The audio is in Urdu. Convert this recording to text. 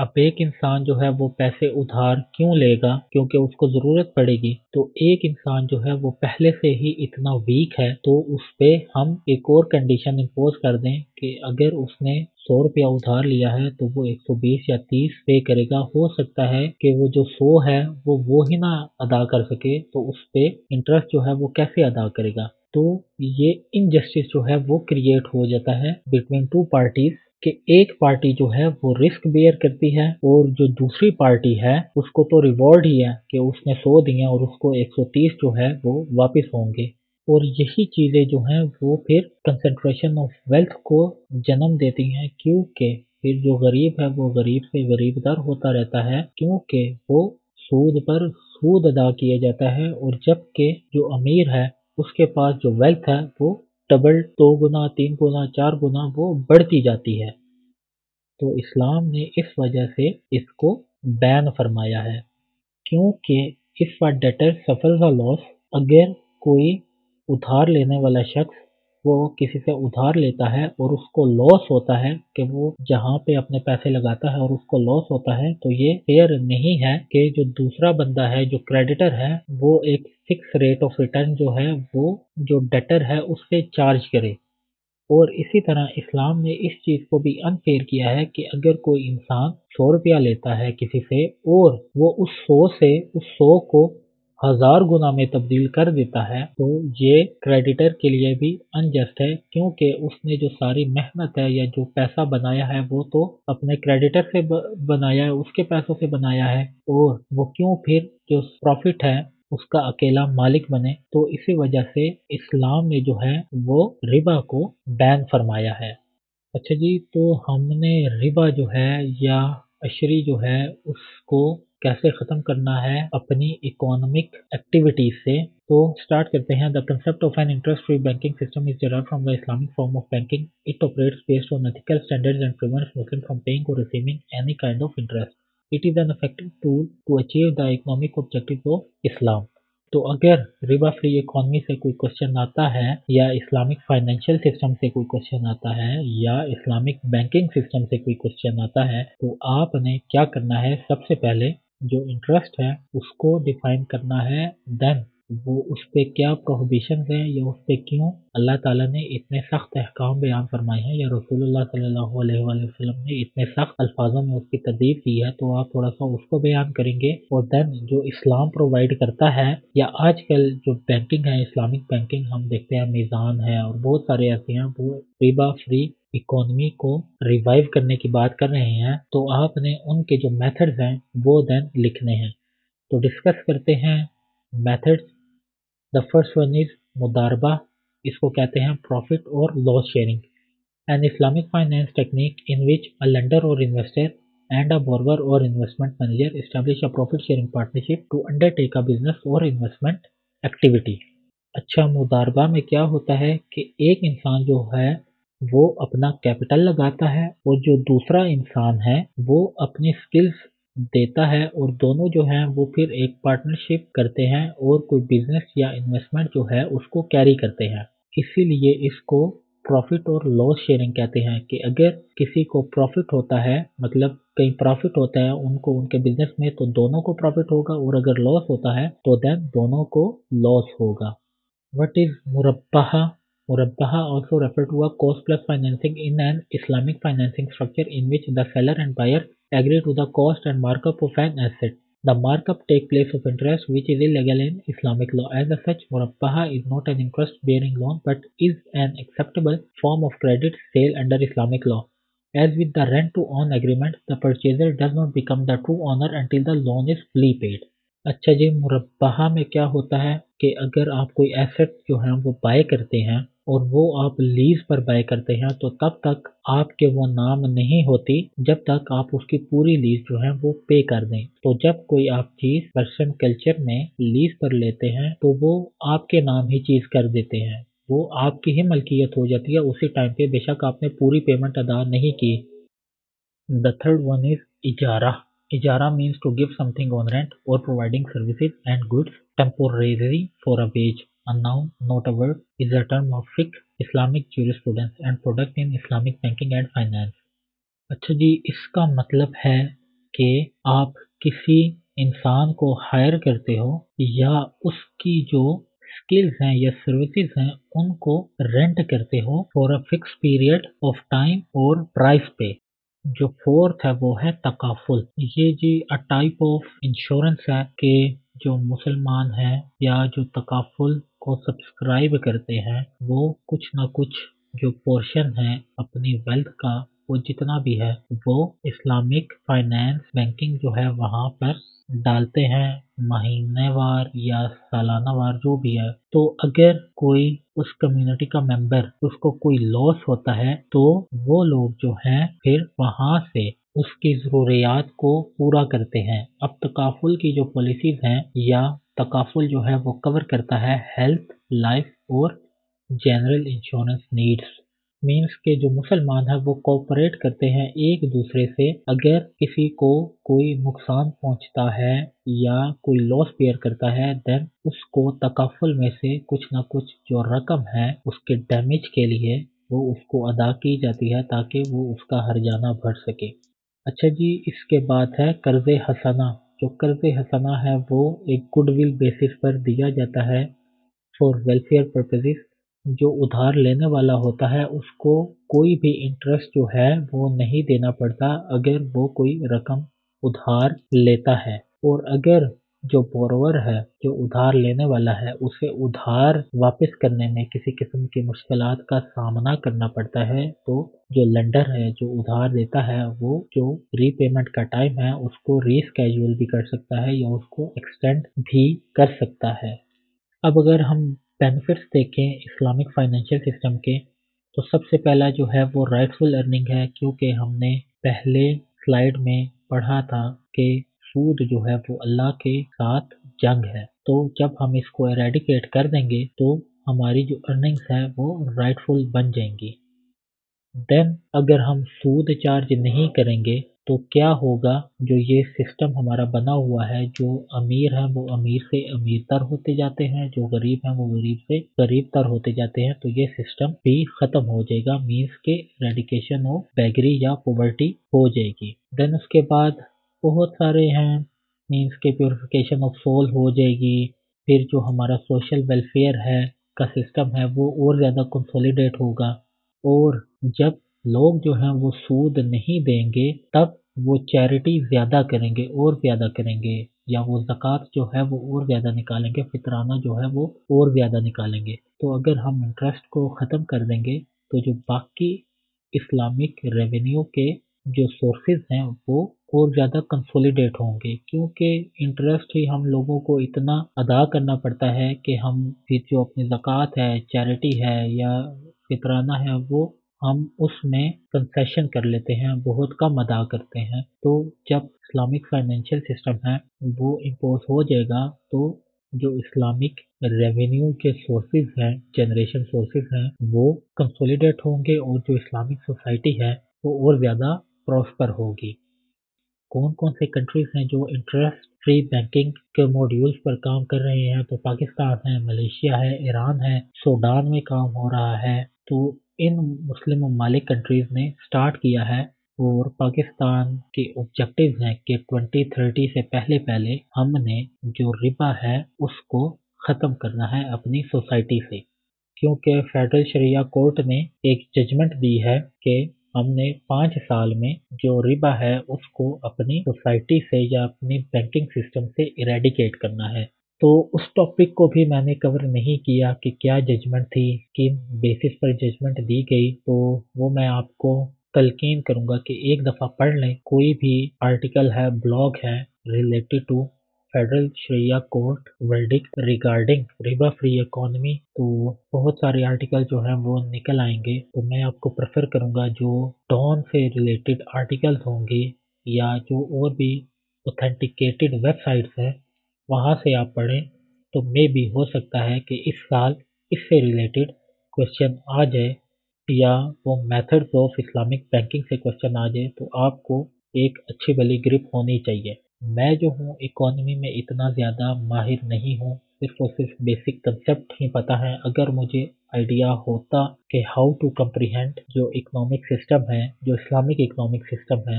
اب ایک انسان جو ہے وہ پیسے ادھار کیوں لے گا؟ کیونکہ اس کو ضرورت پڑے گی۔ تو ایک انسان جو ہے وہ پہلے سے ہی اتنا ویک ہے تو اس پہ ہم ایک اور کنڈیشن امپوز کر دیں کہ اگر اس نے 100 روپیہ ادھار لیا ہے تو وہ 120 یا 30 پے کرے گا۔ ہو سکتا ہے کہ وہ جو 100 ہے وہ ہی نہ ادا کر سکے، تو اس پہ انٹرسٹ جو ہے وہ کیسے ادا کرے گا؟ تو یہ انجسٹس جو ہے وہ کریٹ ہو جاتا ہے بٹوین ٹو پارٹیز، کہ ایک پارٹی جو ہے وہ رسک بیئر کرتی ہے اور جو دوسری پارٹی ہے اس کو تو ریوارڈ ہی ہے کہ اس نے 100 دیے اور اس کو 130 جو ہے وہ واپس ہوں گے۔ اور یہی چیزیں جو ہیں وہ پھر کنسنٹریشن آف ویلتھ کو جنم دیتی ہیں، کیونکہ پھر جو غریب ہے وہ غریب سے غریب تر ہوتا رہتا ہے، کیونکہ وہ سود پر سود ادا کیا جاتا ہے، اور جبکہ جو امیر ہے اس کے پاس جو ویلتھ ہے وہ ڈبل، 2 گنا، 3 گنا، 4 گنا وہ بڑھتی جاتی ہے۔ تو اسلام نے اس وجہ سے اس کو بین فرمایا ہے، کیونکہ if a debtor suffers a loss، اگر کوئی ادھار لینے والا شخص وہ کسی سے ادھار لیتا ہے اور اس کو لاس ہوتا ہے کہ وہ جہاں پہ اپنے پیسے لگاتا ہے اور اس کو لاس ہوتا ہے، تو یہ فیئر نہیں ہے کہ جو دوسرا بندہ ہے جو کریڈیٹر ہے وہ ایک فکس ریٹ آف ریٹرن جو ہے وہ جو ڈیٹر ہے اس سے چارج کرے۔ اور اسی طرح اسلام نے اس چیز کو بھی انفیئر کیا ہے کہ اگر کوئی انسان 100 روپیہ لیتا ہے کسی سے اور وہ اس 100 سے اس 100 کو 1000 گنا میں تبدیل کر دیتا ہے، تو یہ کریڈیٹر کے لیے بھی انجسٹ ہے، کیونکہ اس نے جو ساری محنت ہے یا جو پیسہ بنایا ہے وہ تو اپنے کریڈیٹر سے بنایا ہے، اس کے پیسوں سے بنایا ہے، اور وہ کیوں پھر جو پروفٹ ہے اس کا اکیلا مالک بنے؟ تو اسی وجہ سے اسلام نے جو ہے وہ ربا کو بین فرمایا ہے۔ اچھا جی، تو ہم نے ربا جو ہے یا عشری جو ہے اس کو کیسے ختم کرنا ہے اپنی اکانومک ایکٹیویٹیز سے، تو سٹارٹ کرتے ہیں۔ The concept of an interest-free banking system is derived from the Islamic form of banking. It operates based on ethical standards and prevents Muslims from paying or receiving any kind of interest. It is an effective tool to achieve the economic objectives of Islam. تو اگر ربا فری اکانومی سے کوئی کوشچن آتا ہے یا اسلامک فائنینشیل سسٹم سے کوئی کوشچن آتا ہے یا اسلامک بینکنگ سسٹم سے کوئی کوشچن آتا ہے، تو آپ نے کیا کرنا ہے؟ سب سے پہلے جو انٹرسٹ ہے اس کو ڈیفائن کرنا ہے، دین وہ اس پہ کیا پروہیبیشنز ہیں یا اس پہ کیوں اللہ تعالیٰ نے اتنے سخت احکام بیان فرمائے ہیں یا رسول اللہ صلی اللہ علیہ وآلہ وسلم نے اتنے سخت الفاظوں میں اس کی تردید کی ہے، تو آپ تھوڑا سا اس کو بیان کریں گے۔ اور دین جو اسلام پرووائڈ کرتا ہے یا آج کل جو بینکنگ ہے اسلامک بینکنگ ہم دیکھتے ہیں، میزان ہے اور بہت سارے ایسے ہیں، وہ ربا فری اکانومی کو ریوائیو کرنے کی بات کر رہے ہیں، تو آپ نے ان کے جو میتھڈز ہیں وہ دین لکھنے ہیں۔ تو ڈسکس کرتے ہیں methods. The first one is مداربہ، اس کو کہتے ہیں profit اور loss sharing. An Islamic finance technique in which a lender or investor and a borrower or investment manager establish a profit sharing partnership to undertake a business or investment activity. اچھا، مداربہ میں کیا ہوتا ہے کہ ایک انسان جو ہے وہ اپنا کیپٹل لگاتا ہے اور جو دوسرا انسان ہے وہ اپنی سکلز دیتا ہے، اور دونوں جو ہیں وہ پھر ایک پارٹنرشپ کرتے ہیں اور کوئی بزنس یا انویسٹمنٹ جو ہے اس کو کیری کرتے ہیں۔ اسی لیے اس کو پروفٹ اور لاس شیئرنگ کہتے ہیں، کہ اگر کسی کو پروفٹ ہوتا ہے، مطلب کہیں پروفٹ ہوتا ہے ان کو ان کے بزنس میں، تو دونوں کو پروفٹ ہوگا، اور اگر لاس ہوتا ہے تو دین دونوں کو لاس ہوگا۔ What is مربحہ؟ مربحہ also referred to a cost plus financing in an Islamic financing structure in which the seller and buyer agree to the cost and markup of an asset. The markup take place of interest, which is illegal in Islamic law. As such, مربحہ is not an interest-bearing loan but is an acceptable form of credit sale under Islamic law. As with the rent-to-own agreement, the purchaser does not become the true owner until the loan is fully paid. اچھا جی، مربحہ میں کیا ہوتا ہے کہ اگر آپ کوئی ایسٹ جو ہیں وہ بائی کرتے ہیں اور وہ آپ لیز پر بائی کرتے ہیں، تو تب تک آپ کے وہ نام نہیں ہوتی جب تک آپ اس کی پوری لیز جو ہے وہ پے کر دیں۔ تو جب کوئی آپ چیز ویسٹرن کلچر میں لیز پر لیتے ہیں تو وہ آپ کے نام ہی چیز کر دیتے ہیں، وہ آپ کی ہی ملکیت ہو جاتی ہے اسی ٹائم پہ، بے شک آپ نے پوری پیمنٹ ادا نہیں کی۔ The third one is اجارہ۔ اجارہ means to give something on rent or providing services and goods temporarily for a wage. A noun, not a word, is a term of fiqh, Islamic jurisprudence and product in Islamic banking and finance. اچھا جی، اس کا مطلب ہے کہ آپ کسی انسان کو ہائر کرتے ہو یا اس کی جو اسکلز ہیں یا سروسز ہیں ان کو رینٹ کرتے ہو for a fixed period of time اور پرائس پہ۔ جو فورتھ ہے وہ ہے تکافل۔ یہ جی ٹائپ آف انشورنس ہے کہ جو مسلمان ہیں یا جو تکافل کو سبسکرائب کرتے ہیں وہ کچھ نہ کچھ جو پورشن ہے اپنی ویلتھ کا وہ جتنا بھی ہے وہ اسلامک فائنینس بینکنگ جو ہے وہاں پر ڈالتے ہیں، مہینے وار یا سالانہ وار جو بھی ہے۔ تو اگر کوئی اس کمیونٹی کا ممبر اس کو کوئی لاس ہوتا ہے تو وہ لوگ جو ہیں پھر وہاں سے اس کی ضروریات کو پورا کرتے ہیں۔ اب تکافل کی جو پالیسیز ہیں یا تکافل جو ہے وہ کور کرتا ہے ہیلتھ، لائف اور جنرل انشورنس نیڈس۔ مینس کہ جو مسلمان ہیں وہ کوپریٹ کرتے ہیں ایک دوسرے سے۔ اگر کسی کو کوئی نقصان پہنچتا ہے یا کوئی لاس بیئر کرتا ہے دین اس کو تکافل میں سے کچھ نہ کچھ جو رقم ہے اس کے ڈیمیج کے لیے وہ اس کو ادا کی جاتی ہے تاکہ وہ اس کا ہرجانہ بھر سکے۔ اچھا جی، اس کے بعد ہے قرض حسنہ۔ جو قرض حسنہ ہے وہ ایک گڈ ول بیسس پر دیا جاتا ہے فار ویلفیئر پرپزز۔ جو ادھار لینے والا ہوتا ہے اس کو کوئی بھی انٹرسٹ جو ہے وہ نہیں دینا پڑتا اگر وہ کوئی رقم ادھار لیتا ہے، اور اگر جو بورور ہے جو ادھار لینے والا ہے اسے ادھار واپس کرنے میں کسی قسم کی مشکلات کا سامنا کرنا پڑتا ہے تو جو لینڈر ہے جو ادھار دیتا ہے وہ جو ری پیمنٹ کا ٹائم ہے اس کو ری اسکیجول بھی کر سکتا ہے یا اس کو ایکسٹینڈ بھی کر سکتا ہے۔ اب اگر ہم بینیفٹس دیکھیں اسلامک فائنینشیل سسٹم کے تو سب سے پہلا جو ہے وہ رائٹ فل ارننگ ہے، کیونکہ ہم نے پہلے سلائیڈ میں پڑھا تھا کہ سود جو ہے وہ اللہ کے ساتھ جنگ ہے، تو جب ہم اس کو ایریڈیکیٹ کر دیں گے تو ہماری جو ارننگز ہے وہ رائٹ فل بن جائیں گی۔ دین اگر ہم سود چارج نہیں کریں گے تو کیا ہوگا؟ جو یہ سسٹم ہمارا بنا ہوا ہے، جو امیر ہیں وہ امیر سے امیر تر ہوتے جاتے ہیں، جو غریب ہیں وہ غریب سے غریب تر ہوتے جاتے ہیں، تو یہ سسٹم بھی ختم ہو جائے گا، مینس کے ریڈیکیشن آف بیگری یا پاورٹی ہو جائے گی۔ دین اس کے بعد بہت سارے ہیں، مینس کے پیوریفیکیشن آف سول ہو جائے گی۔ پھر جو ہمارا سوشل ویلفیئر ہے کا سسٹم ہے وہ اور زیادہ کنسولیڈیٹ ہوگا، اور جب لوگ جو ہیں وہ سود نہیں دیں گے تب وہ چیریٹی زیادہ کریں گے اور زیادہ کریں گے، یا وہ زکوٰۃ جو ہے وہ اور زیادہ نکالیں گے، فطرانہ جو ہے وہ اور زیادہ نکالیں گے۔ تو اگر ہم انٹرسٹ کو ختم کر دیں گے تو جو باقی اسلامک ریونیو کے جو سورسز ہیں وہ اور زیادہ کنسولیڈیٹ ہوں گے، کیونکہ انٹرسٹ ہی ہم لوگوں کو اتنا ادا کرنا پڑتا ہے کہ ہم پھر جو اپنی زکوٰۃ ہے، چیریٹی ہے یا فطرانہ ہے وہ ہم اس میں کنسیشن کر لیتے ہیں، بہت کم ادا کرتے ہیں۔ تو جب اسلامک فائنینشیل سسٹم ہے وہ امپوز ہو جائے گا تو جو اسلامک ریونیو کے سورسز ہیں، جنریشن سورسز ہیں، وہ کنسولیڈیٹ ہوں گے اور جو اسلامک سوسائٹی ہے وہ اور زیادہ پراسپر ہوگی۔ کون کون سے کنٹریز ہیں جو انٹرسٹ فری بینکنگ کے موڈیولز پر کام کر رہے ہیں؟ تو پاکستان ہے، ملیشیا ہے، ایران ہے، سوڈان میں کام ہو رہا ہے۔ تو ان مسلم ممالک کنٹریز نے سٹارٹ کیا ہے، اور پاکستان کے آبجیکٹیو ہیں کہ 2030 سے پہلے ہم نے جو ربا ہے اس کو ختم کرنا ہے اپنی سوسائٹی سے، کیونکہ فیڈرل شریعہ کورٹ نے ایک ججمنٹ دی ہے کہ ہم نے 5 سال میں جو ربا ہے اس کو اپنی سوسائٹی سے یا اپنی بینکنگ سسٹم سے ایریڈیکیٹ کرنا ہے۔ تو اس ٹاپک کو بھی میں نے کور نہیں کیا کہ کیا ججمنٹ تھی، کن بیسس پر ججمنٹ دی گئی، تو وہ میں آپ کو تلقین کروں گا کہ ایک دفعہ پڑھ لیں۔ کوئی بھی آرٹیکل ہے، بلاگ ہے related to federal Shariah court verdict regarding riba free economy, تو بہت سارے آرٹیکل جو ہیں وہ نکل آئیں گے۔ تو میں آپ کو پریفر کروں گا جو ڈان سے ریلیٹڈ آرٹیکلز ہوں گے یا جو اور بھی اوتھینٹیکیٹڈ ویب سائٹس ہیں وہاں سے آپ پڑھیں، تو میں بھی ہو سکتا ہے کہ اس سال اس سے ریلیٹڈ کوشچن آ جائے، یا وہ میتھڈز آف اسلامک بینکنگ سے کوشچن آ جائے، تو آپ کو ایک اچھی بلی گرپ ہونی چاہیے۔ میں جو ہوں اکانومی میں اتنا زیادہ ماہر نہیں ہوں، صرف اور صرف بیسک کنسیپٹ ہی پتہ ہے۔ اگر مجھے آئیڈیا ہوتا کہ ہاؤ ٹو کمپریہینڈ جو اکنامک سسٹم ہے، جو اسلامک اکنامک سسٹم ہے،